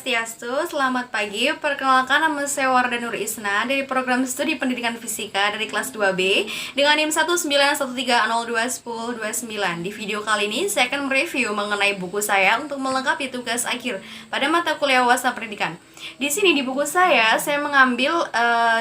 Swastiastu, selamat pagi. Perkenalkan, nama saya Warda Nur Isna dari program studi pendidikan fisika dari kelas 2B dengan NIM 19130211029. Di video kali ini saya akan mereview mengenai buku saya untuk melengkapi tugas akhir pada mata kuliah wawasan pendidikan. Di sini di buku saya mengambil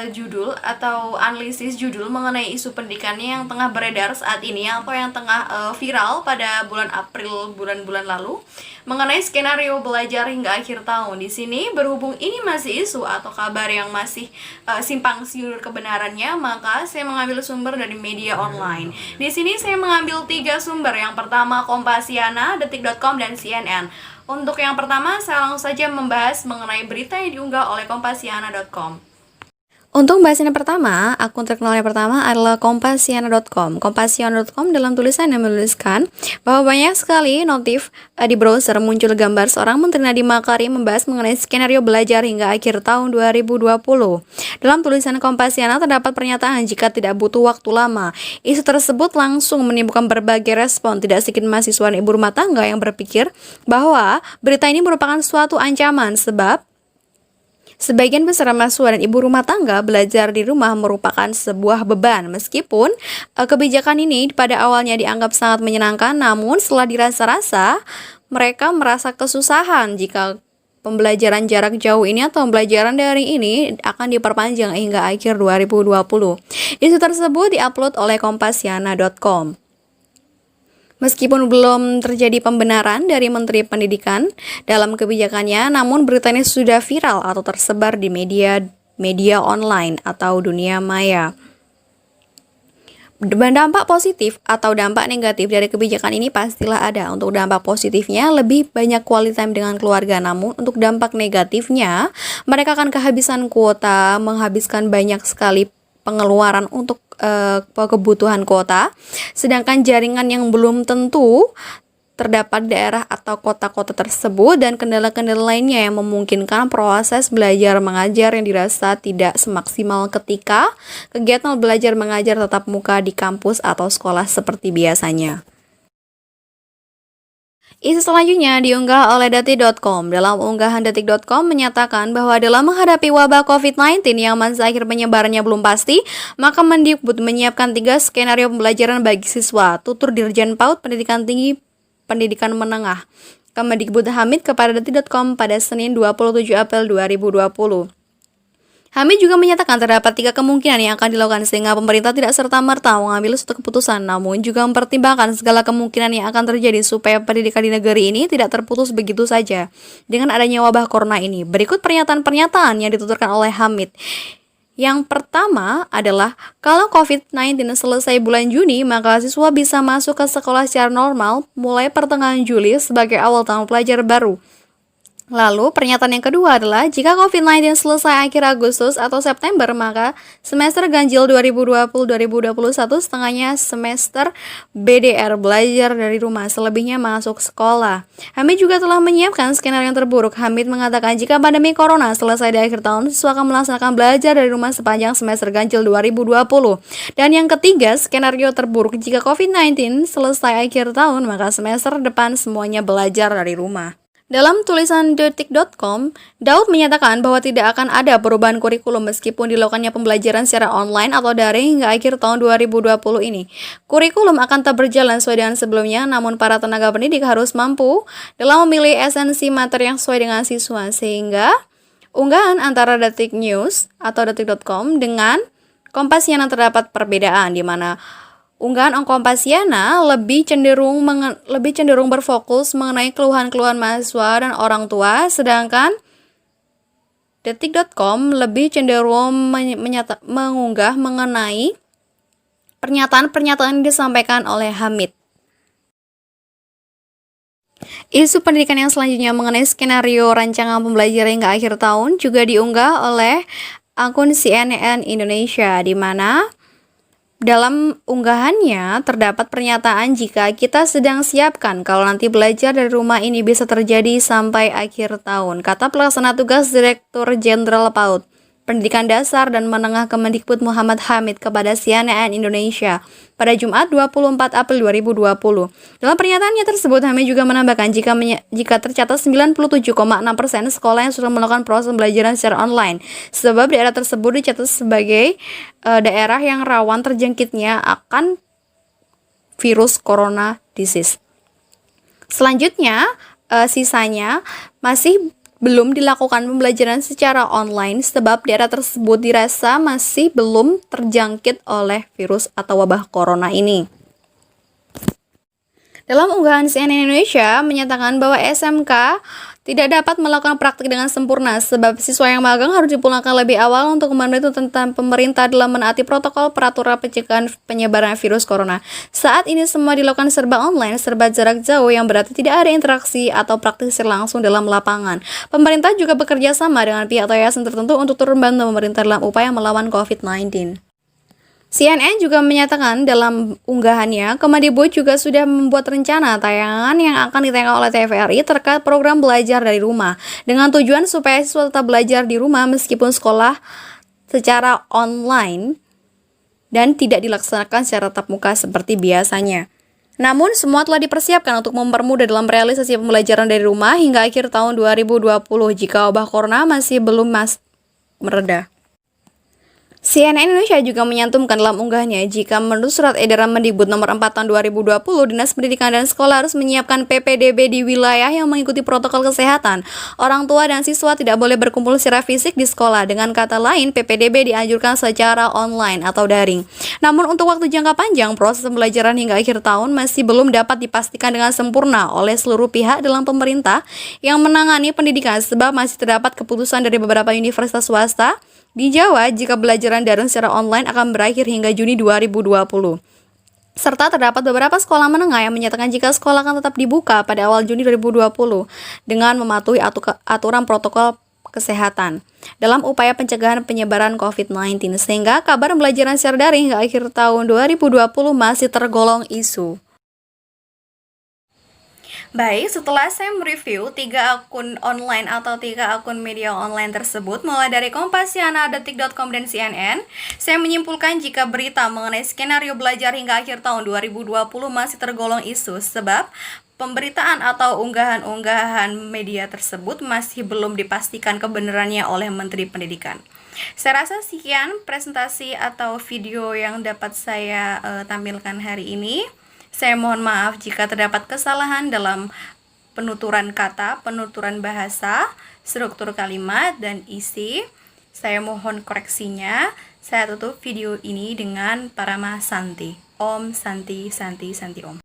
judul atau analisis judul mengenai isu pendidikannya yang tengah beredar saat ini atau yang tengah viral pada bulan April bulan-bulan lalu mengenai skenario belajar hingga akhir tahun. Di sini berhubung ini masih isu atau kabar yang masih simpang siur kebenarannya, maka saya mengambil sumber dari media online. Di sini saya mengambil 3 sumber. Yang pertama Kompasiana, Detik.com, dan CNN. Untuk yang pertama, saya langsung saja membahas mengenai berita yang diunggah oleh Kompasiana.com. Untuk bahasan yang pertama, akun terkenal yang pertama adalah Kompasiana.com. Kompasiana.com dalam tulisannya menuliskan bahwa banyak sekali notif di browser muncul gambar seorang Menteri Nadiem Makarim membahas mengenai skenario belajar hingga akhir tahun 2020. Dalam tulisan Kompasiana terdapat pernyataan jika tidak butuh waktu lama. Isu tersebut langsung menimbulkan berbagai respon. Tidak sedikit mahasiswa dan ibu rumah tangga yang berpikir bahwa berita ini merupakan suatu ancaman sebab sebagian besar mahasiswa dan ibu rumah tangga belajar di rumah merupakan sebuah beban. Meskipun kebijakan ini pada awalnya dianggap sangat menyenangkan, namun setelah dirasa-rasa mereka merasa kesusahan jika pembelajaran jarak jauh ini atau pembelajaran daring ini akan diperpanjang hingga akhir 2020. Isu tersebut diupload oleh Kompasiana.com. Meskipun belum terjadi pembenaran dari Menteri Pendidikan dalam kebijakannya, namun beritanya sudah viral atau tersebar di media online atau dunia maya. Dampak positif atau dampak negatif dari kebijakan ini pastilah ada. Untuk dampak positifnya, lebih banyak quality time dengan keluarga. Namun untuk dampak negatifnya, mereka akan kehabisan kuota, menghabiskan banyak sekali pengeluaran untuk kebutuhan kuota, sedangkan jaringan yang belum tentu terdapat daerah atau kota-kota tersebut dan kendala-kendala lainnya yang memungkinkan proses belajar mengajar yang dirasa tidak semaksimal ketika kegiatan belajar mengajar tatap muka di kampus atau sekolah seperti biasanya. Isu selanjutnya diunggah oleh Detik.com. Dalam unggahan Detik.com menyatakan bahwa dalam menghadapi wabah COVID-19 yang masa akhir penyebarannya belum pasti, maka Mendikbud menyiapkan 3 skenario pembelajaran bagi siswa, tutur Dirjen PAUD Pendidikan Tinggi Pendidikan Menengah. Kemendikbud Hamid kepada Detik.com pada Senin 27 April 2020. Hamid juga menyatakan terdapat 3 kemungkinan yang akan dilakukan sehingga pemerintah tidak serta-merta mengambil suatu keputusan, namun juga mempertimbangkan segala kemungkinan yang akan terjadi supaya pendidikan di negeri ini tidak terputus begitu saja dengan adanya wabah corona ini. Berikut pernyataan-pernyataan yang dituturkan oleh Hamid. Yang pertama adalah kalau COVID-19 selesai bulan Juni, maka siswa bisa masuk ke sekolah secara normal mulai pertengahan Juli sebagai awal tahun pelajar baru. Lalu, pernyataan yang kedua adalah jika COVID-19 selesai akhir Agustus atau September, maka semester ganjil 2020-2021 setengahnya semester BDR belajar dari rumah, selebihnya masuk sekolah. Hamid juga telah menyiapkan skenario yang terburuk. Hamid mengatakan jika pandemi corona selesai di akhir tahun, siswa akan melaksanakan belajar dari rumah sepanjang semester ganjil 2020. Dan yang ketiga, skenario terburuk jika COVID-19 selesai akhir tahun, maka semester depan semuanya belajar dari rumah. Dalam tulisan Detik.com, Daud menyatakan bahwa tidak akan ada perubahan kurikulum meskipun dilakukannya pembelajaran secara online atau daring hingga akhir tahun 2020 ini. Kurikulum akan tetap berjalan sesuai dengan sebelumnya, namun para tenaga pendidik harus mampu dalam memilih esensi materi yang sesuai dengan siswa, sehingga unggahan antara Detik News atau Detik.com dengan Kompasiana terdapat perbedaan di mana unggahan Kompasiana lebih cenderung berfokus mengenai keluhan-keluhan mahasiswa dan orang tua, sedangkan Detik.com lebih cenderung mengunggah mengenai pernyataan-pernyataan yang disampaikan oleh Hamid. Isu pendidikan yang selanjutnya mengenai skenario rancangan pembelajaran hingga akhir tahun juga diunggah oleh akun CNN Indonesia, di mana dalam unggahannya terdapat pernyataan jika kita sedang siapkan kalau nanti belajar dari rumah ini bisa terjadi sampai akhir tahun, kata pelaksana tugas Direktur Jenderal PAUD Pendidikan Dasar dan Menengah Kemendikbud Muhammad Hamid kepada CNN Indonesia pada Jumat 24 April 2020. Dalam pernyataannya tersebut, Hamid juga menambahkan jika tercatat 97,6% sekolah yang sudah melakukan proses pembelajaran secara online, sebab daerah tersebut dicatat sebagai daerah yang rawan terjangkitnya akan virus corona disease. Selanjutnya, sisanya masih belum dilakukan pembelajaran secara online sebab daerah tersebut dirasa masih belum terjangkit oleh virus atau wabah corona ini. Dalam unggahan CNN Indonesia menyatakan bahwa SMK tidak dapat melakukan praktik dengan sempurna sebab siswa yang magang harus dipulangkan lebih awal untuk memenuhi tuntutan pemerintah dalam menaati protokol peraturan pencegahan penyebaran virus corona. Saat ini semua dilakukan serba online, serba jarak jauh yang berarti tidak ada interaksi atau praktik langsung dalam lapangan. Pemerintah juga bekerja sama dengan pihak atau yayasan tertentu untuk turun bantu pemerintah dalam upaya melawan COVID-19. CNN juga menyatakan dalam unggahannya, Kemendikbud juga sudah membuat rencana tayangan yang akan ditayangkan oleh TVRI terkait program belajar dari rumah, dengan tujuan supaya siswa tetap belajar di rumah meskipun sekolah secara online dan tidak dilaksanakan secara tatap muka seperti biasanya. Namun, semua telah dipersiapkan untuk mempermudah dalam realisasi pembelajaran dari rumah hingga akhir tahun 2020 jika wabah corona masih belum mereda. CNN Indonesia juga menyantumkan dalam unggahannya jika menurut surat edaran Mendikbud nomor 4 tahun 2020, Dinas Pendidikan dan Sekolah harus menyiapkan PPDB di wilayah yang mengikuti protokol kesehatan. Orang tua dan siswa tidak boleh berkumpul secara fisik di sekolah. Dengan kata lain, PPDB dianjurkan secara online atau daring. Namun untuk waktu jangka panjang, proses pembelajaran hingga akhir tahun masih belum dapat dipastikan dengan sempurna oleh seluruh pihak dalam pemerintah yang menangani pendidikan sebab masih terdapat keputusan dari beberapa universitas swasta di Jawa jika pembelajaran daring secara online akan berakhir hingga Juni 2020. Serta terdapat beberapa sekolah menengah yang menyatakan jika sekolah akan tetap dibuka pada awal Juni 2020 dengan mematuhi aturan protokol kesehatan dalam upaya pencegahan penyebaran COVID-19, sehingga kabar pembelajaran secara daring hingga akhir tahun 2020 masih tergolong isu. Baik, setelah saya mereview 3 akun online atau 3 akun media online tersebut, mulai dari Kompasiana, Detik.com, dan CNN, saya menyimpulkan jika berita mengenai skenario belajar hingga akhir tahun 2020 masih tergolong isu, sebab pemberitaan atau unggahan-unggahan media tersebut masih belum dipastikan kebenarannya oleh Menteri Pendidikan. Saya rasa sekian presentasi atau video yang dapat saya tampilkan hari ini. Saya mohon maaf jika terdapat kesalahan dalam penuturan kata, penuturan bahasa, struktur kalimat, dan isi. Saya mohon koreksinya. Saya tutup video ini dengan Parama Santi. Om Santi Santi Santi Om.